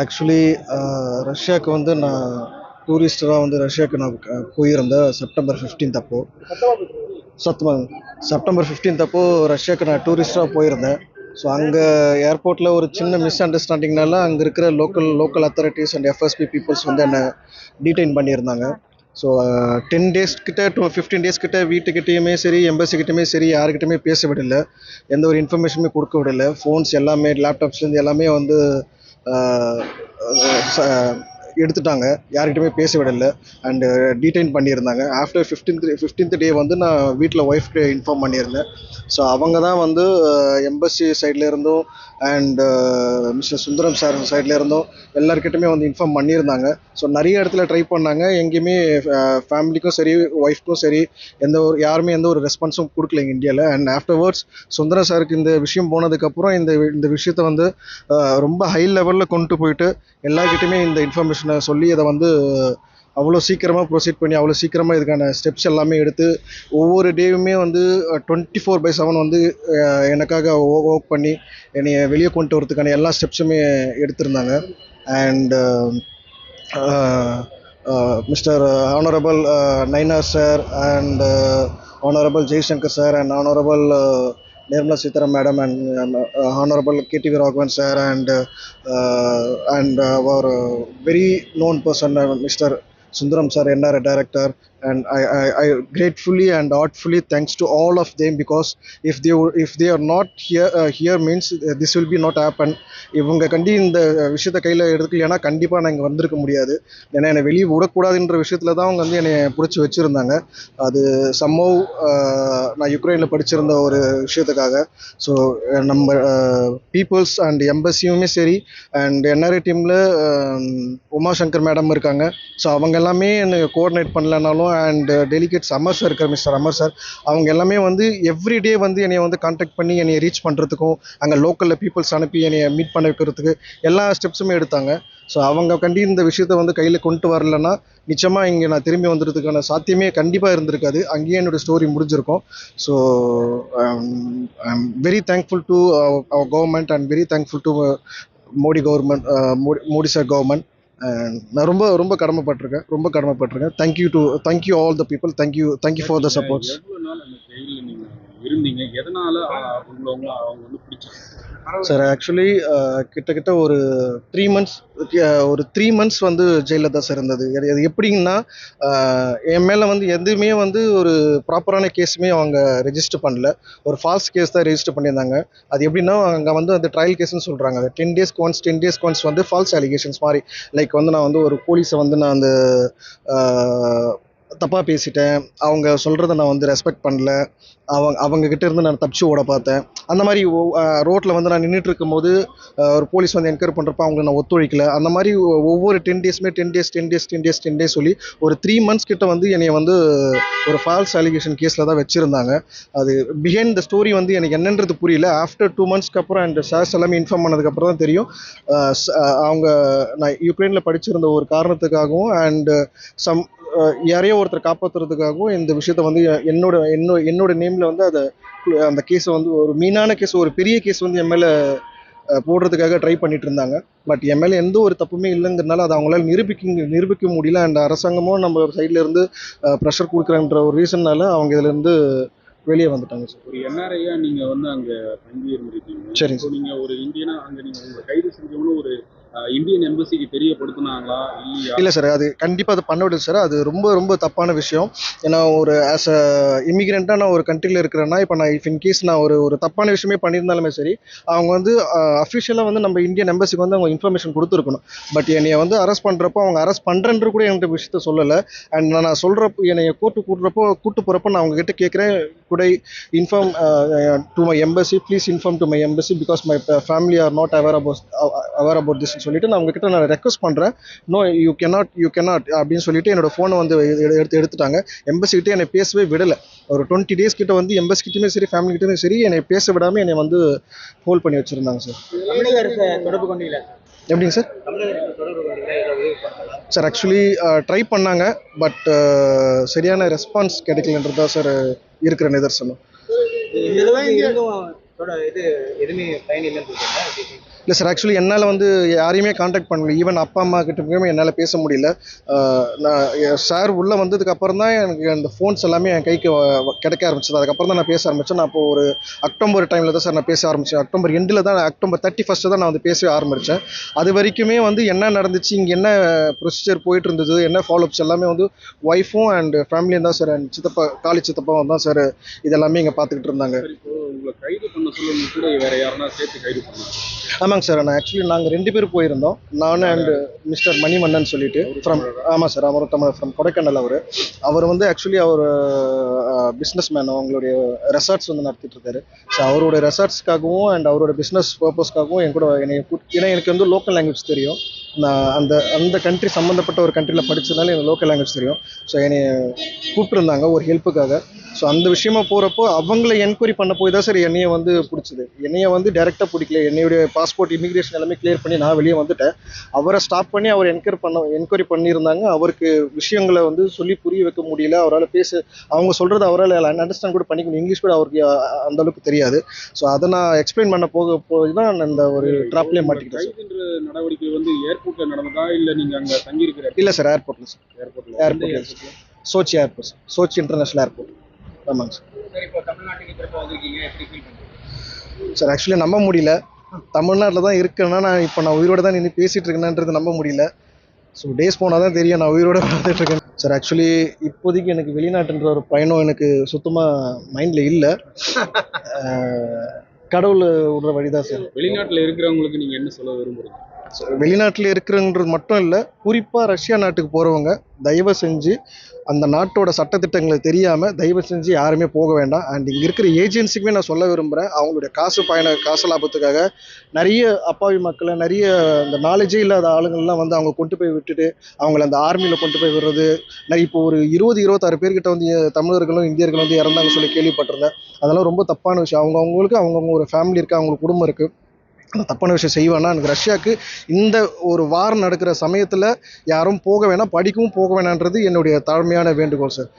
Actually ரஷ்யாவுக்கு வந்து நான் டூரிஸ்டராக வந்து ரஷ்யாவுக்கு நான் போயிருந்தேன் செப்டம்பர் 15 அப்போ. சத்தமாக செப்டம்பர் 15 அப்போ ரஷ்யாவுக்கு நான் டூரிஸ்டராக போயிருந்தேன். ஸோ அங்கே ஏர்போர்ட்டில் ஒரு சின்ன மிஸ் அண்டர்ஸ்டாண்டிங்னால அங்கே இருக்கிற local authorities and FSB peoples வந்து என்னை டீடைன் பண்ணியிருந்தாங்க. ஸோ 10 டேஸ் கிட்ட 15 டேஸ் கிட்ட வீட்டுக்கிட்டேயுமே சரி எம்பசிக்கிட்டையுமே சரி யாருக்கிட்டையுமே பேச விடலை, எந்த ஒரு இன்ஃபர்மேஷனுமே கொடுக்க விடலை. ஃபோன்ஸ் எல்லாமே லேப்டாப்ஸ்லேருந்து எல்லாமே வந்து எடுத்துட்டாங்க, யார்கிட்டயுமே பேச விடலை அண்டு டீடைன் பண்ணியிருந்தாங்க. ஆஃப்டர் 15th டே வந்து நான் வீட்டில் ஒய்ஃப்க்கு இன்ஃபார்ம் பண்ணியிருந்தேன். ஸோ அவங்க தான் வந்து எம்பசி சைடில் இருந்தும் அண்ட் மிஸ்டர் சுந்தரம் சார் சைடில் இருந்தும் எல்லாருக்கிட்டையுமே வந்து இன்ஃபார்ம் பண்ணியிருந்தாங்க. ஸோ நிறைய இடத்துல ட்ரை பண்ணாங்க, எங்கேயுமே ஃபேமிலிக்கும் சரி ஒய்ஃப்க்கும் சரி யாருமே எந்த ஒரு ரெஸ்பான்ஸும் கொடுக்கலைங்க இந்தியாவில். அண்ட் ஆஃப்டர்வர்ட்ஸ் சுந்தரம் சாருக்கு இந்த விஷயம் போனதுக்கப்புறம் இந்த விஷயத்தை வந்து ரொம்ப ஹை லெவலில் கொண்டு போயிட்டு எல்லாருக்கிட்டையுமே இந்த இன்ஃபர்மேஷனை சொல்லி அதை வந்து அவ்வளோ சீக்கிரமாக ப்ரொசீட் பண்ணி அவ்வளோ சீக்கிரமாக இதுக்கான ஸ்டெப்ஸ் எல்லாமே எடுத்து ஒவ்வொரு டேவுமே வந்து 24/7 வந்து எனக்காக ஒர்க் பண்ணி என்னை வெளியே கொண்டு வரதுக்கான எல்லா ஸ்டெப்ஸுமே எடுத்திருந்தாங்க. And mister honourable Nainar sir and honourable Jaishankar sir and honourable Nirmala Sitaram madam and Honorable KTV Raghavan sir and our very known person Mr. Sundaram sir, NR director, and I gratefully and heartfully thanks to all of them, because if they are not here means this will be not happen. இவங்க இந்த விஷயத்தை கையில் எடுக்கலைன்னா கண்டிப்பாக நான் இங்கே வந்திருக்க முடியாது. ஏன்னா என்னை வெளியே விடக்கூடாதுன்ற விஷயத்தில் தான் அவங்க வந்து என்னை பிடிச்சி வச்சுருந்தாங்க. அது சம்மவ் நான் யுக்ரைனில் படிச்சிருந்த ஒரு விஷயத்துக்காக. ஸோ நம்ம பீப்புள்ஸ் அண்ட் எம்பசியுமே சரி அண்ட் என்ஆர்ஐ டீமில் உமாசங்கர் மேடம் இருக்காங்க. ஸோ அவங்க எல்லாமே என்னை கோஆர்டினேட் பண்ணலனாலும் அண்ட் டெலிகேட்ஸ் அமர் சார் இருக்கார், மிஸ்டர் அமர் சார், அவங்க எல்லாமே வந்து எவ்ரிடே வந்து என்னை வந்து கான்டாக்ட் பண்ணி என்னை ரீச் பண்ணுறதுக்கும் அங்கே லோக்கலில் பீப்புள்ஸ் அனுப்பி என்னை மீட் பண்ண வைக்கிறதுக்கு எல்லா ஸ்டெப்ஸுமே எடுத்தாங்க. ஸோ அவங்க இந்த விஷயத்தை வந்து கையில் கொண்டு வரலன்னா நிச்சயமாக இங்கே நான் திரும்பி வந்துடுறதுக்கான சாத்தியமே கண்டிப்பாக இருந்திருக்காது, அங்கேயே என்னோடய ஸ்டோரி முடிஞ்சிருக்கும். So I am very thankful to our government and very thankful to Modi government, Modi sir government. நான் ரொம்ப ரொம்ப கடமைப்பட்டிருக்கேன். Thank you all the people, thank you for the supports. இருந்தீங்க, எதனால அவங்க வந்து பிடிச்சாங்க சார்? ஆக்சுவலி கிட்டத்தட்ட ஒரு 3 months வந்து ஜெயிலில் தான் சார் இருந்தது. அது எப்படின்னா என் மேலே வந்து எதுவுமே வந்து ஒரு ப்ராப்பரான கேஸுமே அவங்க ரெஜிஸ்டர் பண்ணல, ஒரு ஃபால்ஸ் கேஸ் தான் ரெஜிஸ்டர் பண்ணியிருந்தாங்க. அது எப்படின்னா அங்கே வந்து அந்த ட்ரையல் கேஸ்ன்னு சொல்கிறாங்க, அது 10 days once வந்து ஃபால்ஸ் அலிகேஷன்ஸ் மாதிரி. லைக் வந்து நான் வந்து ஒரு போலீஸை வந்து நான் அந்த தப்பாக பேசிட்டேன், அவங்க சொல்கிறத நான் வந்து ரெஸ்பெக்ட் பண்ணல, அவங்கக்கிட்ட இருந்து நான் தப்பிச்சு ஓட பார்த்தேன். அந்த மாதிரி ரோட்டில் வந்து நான் நின்றுட்டு இருக்கும்போது ஒரு போலீஸ் வந்து என்கொயரி பண்ணுறப்ப அவங்க நான் ஒத்துழைக்கல. அந்த மாதிரி ஒவ்வொரு 10 days சொல்லி ஒரு 3 months கிட்ட வந்து என்னை வந்து ஒரு ஃபால்ஸ் அலிகேஷன் கேஸில் தான் வச்சுருந்தாங்க. அது பிஹைண்ட் த ஸ்டோரி வந்து எனக்கு என்னன்றது புரியல. ஆஃப்டர் 2 monthsக்கு அப்புறம் அண்ட் சார்ஸ் எல்லாமே இன்ஃபார்ம் பண்ணதுக்கப்புறம் தான் தெரியும். அவங்க நான் யுக்ரைனில் படிச்சிருந்த ஒரு காரணத்துக்காகவும் அண்ட் யாரையோ ஒருத்தர் காப்பாற்றுறதுக்காகவும் இந்த விஷயத்த வந்து என்னோட நேமில் வந்து அந்த கேஸை வந்து ஒரு மீனான கேஸ், ஒரு பெரிய கேஸ் வந்து என் மேலே போடுறதுக்காக ட்ரை பண்ணிட்டு இருந்தாங்க. பட் என் மேலே எந்த ஒரு தப்புமே இல்லைங்கிறதுனால அதை அவங்களால நிரூபிக்க முடியல. அண்ட் அரசாங்கமும் நம்ம சைடில் இருந்து ப்ரெஷர் கொடுக்குறன்ற ஒரு ரீசன்னால அவங்க இதுலேருந்து வெளியே வந்துட்டாங்க சார். ஒரு என்ஆர்ஐயா நீங்கள் வந்து அங்கே தங்கி இருந்திருக்கீங்க. சரிங்க சார். நீங்கள் ஒரு இந்தியனா அங்கே நீங்கள் உங்கள் கைது செஞ்சவங்களும் ஒரு இந்தியன் எம்பசிக்கு தெரியப்படுத்தினாங்களா இல்லையா? இல்லை சார், அது கண்டிப்பாக அது பண்ண விடுது சார். அது ரொம்ப ரொம்ப தப்பான விஷயம். ஏன்னா ஒரு ஆஸ் அ இமிகிரண்ட்டாக நான் ஒரு கண்ட்ரியில் இருக்கிறேன்னா, இப்போ நான் இன்கேஸ் நான் ஒரு தப்பான விஷயமே பண்ணியிருந்தாலுமே சரி, அவங்க வந்து அஃபிஷியலாக வந்து நம்ம இந்தியன் எம்பசிக்கு வந்து அவங்க இன்ஃபர்மேஷன் கொடுத்துருக்கணும். பட் என்னைய வந்து அரெஸ்ட் பண்ணுறப்போ அவங்க அரெஸ்ட் பண்ணுறன்ற கூட என்கிட்ட விஷயத்த சொல்லலை. அண்ட் நான் சொல்கிறப்போ என்னைய கூட்டு போகிறப்போ நான் அவங்ககிட்ட கேட்குறேன், could I inform to my embassy, please inform to my embassy because my family are not aware about this சொல்லிட்டு நான் அவங்ககிட்ட நான் ரெக்வஸ்ட் பண்ணுறேன். நோ யூ கேனாட் அப்படின்னு சொல்லிட்டு என்னோட ஃபோனை வந்து எடுத்துட்டாங்க. எம்பசிக்கிட்டே என்னை பேசவே விடலை. ஒரு 20 days கிட்ட வந்து எம்பசிக்கிட்டையுமே சரி ஃபேமிலிக்கிட்டையுமே சரி என்னை பேச விடாமல் என்னை வந்து ஹோல்ட் பண்ணி வச்சுருந்தாங்க சார். எப்படிங்க சார்? சார் ஆக்சுவலி ட்ரை பண்ணாங்க, பட் சரியான ரெஸ்பான்ஸ் கிடைக்கலன்றது தான் சார் இருக்கிற நிதர்சனம். இல்லை சார், ஆக்சுவலி என்னால் வந்து யாரையுமே காண்டாக்ட் பண்ண முடியல. ஈவன் அப்பா அம்மா கிட்டயுமே என்னால் பேச முடியல. நான் சார் உள்ளே வந்ததுக்கு அப்புறம் தான் எனக்கு அந்த ஃபோன்ஸ் எல்லாமே என் கைக்கு கிடைக்க ஆரம்பிச்சது. அதுக்கப்புறம் தான் நான் பேச ஆரம்பித்தேன். நான் இப்போ ஒரு அக்டோபர் டைமில் தான் சார் நான் பேச ஆரம்பித்தேன். அக்டோபர் எண்டில் தான், அக்டோபர் 31 தான் நான் வந்து பேச ஆரம்பித்தேன். அது வரைக்குமே வந்து என்ன நடந்துச்சு, இங்கே என்ன ப்ரொசீஜர் போயிட்டு இருந்தது, என்ன ஃபாலோஅப்ஸ் எல்லாமே வந்து ஒய்ஃபும் அண்ட் ஃபேமிலியும் தான் சார், அண்ட் சித்தப்பா காலி சித்தப்பாவும் தான் சார் இதெல்லாமே இங்கே பார்த்துக்கிட்டு இருந்தாங்க. சரி, இப்போ உங்களை கைது பண்ண சொல்ல உங்க கூட வேற யாருன்னா சேர்த்து கைது பண்ணாங்க? ஆமாங்க சார், நான் ஆக்சுவலி நாங்கள் 2 பேரும் போயிருந்தோம். நான் அண்ட் மிஸ்டர் மணிமன்னன் சொல்லிட்டு ஃப்ரம், ஆமாம் சார், அவர் தமிழ் ஃப்ரம் கொடைக்கானல். அவர் வந்து ஆக்சுவலி அவர் பிஸ்னஸ் மேன். அவங்களுடைய ரெசார்ட்ஸ் வந்து நடத்திட்டு இருக்காரு. ஸோ அவருடைய ரெசார்ட்ஸ்க்காகவும் அண்ட் அவரோட பிஸ்னஸ் பர்பஸ்க்காகவும் என் கூட ஏன்னா எனக்கு வந்து லோக்கல் லாங்குவேஜ் தெரியும். நான் அந்த அந்த கண்ட்ரி சம்மந்தப்பட்ட ஒரு கண்ட்ரியில் படித்ததுனால எனக்கு லோக்கல் லாங்குவேஜ் தெரியும். ஸோ என்னை கூப்பிட்டுருந்தாங்க ஒரு ஹெல்ப்புக்காக. ஸோ அந்த விஷயமா போகிறப்போ அவங்கள என்கொயரி பண்ண போய் தான் சார் என்னையை வந்து பிடிச்சது. என்னையை வந்து டேரெக்டாக பிடிக்கல. என்னுடைய பாஸ்போர்ட் இமிக்ரேஷன் எல்லாமே கிளியர் பண்ணி நான் வெளியே வந்துட்டேன். அவரை ஸ்டாப் பண்ணி அவர் என்கொயரி பண்ணியிருந்தாங்க. அவருக்கு விஷயங்களை வந்து சொல்லி புரிய வைக்க முடியல. அவரால் அவங்க சொல்கிறது அவரால் அண்டர்ஸ்டாண்ட் கூட பண்ணிக்க முடியும். இங்கிலீஷ் கூட அவருக்கு அந்த அளவுக்கு தெரியாது. ஸோ அதை நான் எக்ஸ்பிளைன் பண்ண போய் தான் நான் இந்த ஒரு ட்ராப்லேயே மாட்டிக்கிட்டேன் சார். கைதுன்ற நடவடிக்கை வந்து ஏர்போர்ட்ல நடந்ததா இல்ல நீங்க அங்க தங்கி இருக்கிற இல்லை சார், ஏர்போர்ட்டில் சார். ஏர்போர்ட்ல? சோச்சி ஏர்போர்ட், சோச்சி இன்டர்நேஷனல் ஏர்போர்ட். ஆமாங்க சார். சரி, இப்போ தமிழ்நாட்டுக்கு திரும்ப வந்திருக்கீங்க, எப்படி ஃபீல் பண்ணுறீங்க? சார் ஆக்சுவலி நம்ப முடியல. தமிழ்நாட்டில் தான் இருக்கேன்னா நான் உயிரோட தான் நின்று பேசிகிட்டு இருக்கேன்ன்றது நம்ப முடியல. ஸோ டேஸ் போனால் தான் தெரியும் நான் உயிரோட வந்துட்டு இருக்கேன் சார். ஆக்சுவலி இப்போதைக்கு எனக்கு வெளிநாட்டுன்ற ஒரு பயணம் எனக்கு சுத்தமாக மைண்டில் இல்லை. கடவுள் விடுற வழி தான் சார். வெளிநாட்டுல இருக்கிறவங்களுக்கு நீங்க என்ன சொல்ல விரும்புறீங்க? வெளிநாட்டில் இருக்கிறன்றது மட்டும் இல்லை, குறிப்பாக ரஷ்யா நாட்டுக்கு போகிறவங்க தயவு செஞ்சு அந்த நாட்டோட சட்டத்திட்டங்களை தெரியாமல் தயவு செஞ்சு யாருமே போக வேண்டாம். அண்ட் இங்கே இருக்கிற ஏஜென்சிக்குமே நான் சொல்ல விரும்புகிறேன், அவங்களுடைய காசு லாபத்துக்காக நிறைய அப்பாவி மக்களை, நிறைய இந்த நாலேஜே இல்லாத ஆளுங்கள்லாம் வந்து அவங்க கொண்டு போய் விட்டுட்டு அவங்கள அந்த ஆர்மியில் கொண்டு போய் விடுறது. இப்போ ஒரு 20-26 பேர்கிட்ட வந்து தமிழர்களும் இந்தியர்களும் வந்து இறந்தாங்க சொல்லி கேள்விப்பட்டிருந்தேன். அதெல்லாம் ரொம்ப தப்பான விஷயம். அவங்கவுங்களுக்கு ஒரு ஃபேமிலி இருக்குது, அவங்களுக்கு குடும்பம் இருக்குது. அந்த தப்பான விஷயம் செய்வானா? எனக்கு ரஷ்யாவுக்கு இந்த ஒரு வாரம் நடக்கிற சமயத்தில் யாரும் போக வேணாம், படிக்கவும் போக வேணான்றது என்னுடைய தாழ்மையான வேண்டுகோள் சார்.